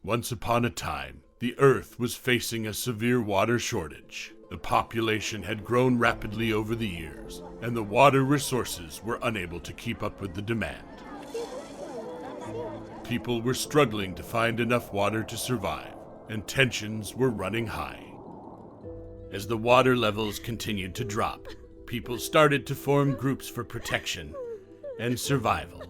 Once upon a time, the Earth was facing a severe water shortage. The population had grown rapidly over the years, and the water resources were unable to keep up with the demand. People were struggling to find enough water to survive, and tensions were running high. As the water levels continued to drop, people started to form groups for protection and survival.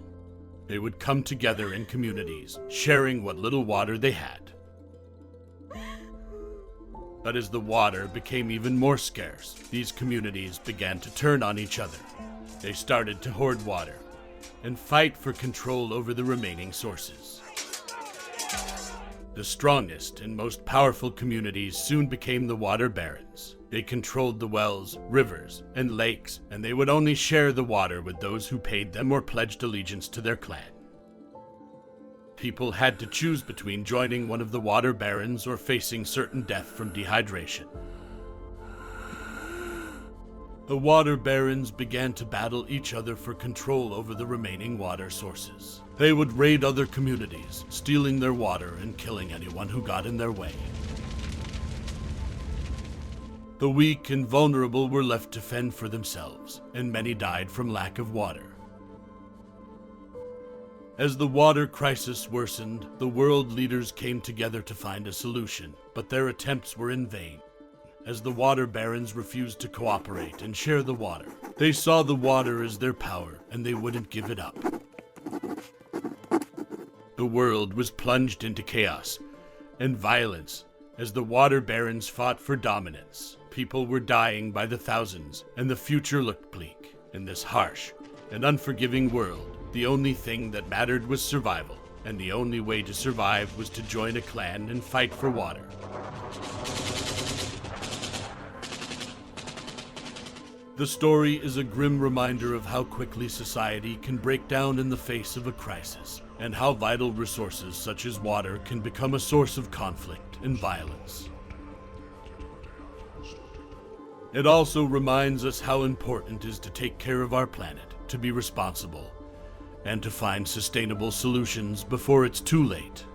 They would come together in communities, sharing what little water they had. But as the water became even more scarce, these communities began to turn on each other. They started to hoard water and fight for control over the remaining sources. The strongest and most powerful communities soon became the water barons. They controlled the wells, rivers, and lakes, and they would only share the water with those who paid them or pledged allegiance to their clan. People had to choose between joining one of the water barons or facing certain death from dehydration. The water barons began to battle each other for control over the remaining water sources. They would raid other communities, stealing their water and killing anyone who got in their way. The weak and vulnerable were left to fend for themselves, and many died from lack of water. As the water crisis worsened, the world leaders came together to find a solution, but their attempts were in vain, as the water barons refused to cooperate and share the water. They saw the water as their power, and they wouldn't give it up. The world was plunged into chaos and violence as the water barons fought for dominance. People were dying by the thousands, and the future looked bleak. In this harsh and unforgiving world, the only thing that mattered was survival, and the only way to survive was to join a clan and fight for water. The story is a grim reminder of how quickly society can break down in the face of a crisis, and how vital resources such as water can become a source of conflict and violence. It also reminds us how important it is to take care of our planet, to be responsible, and to find sustainable solutions before it's too late.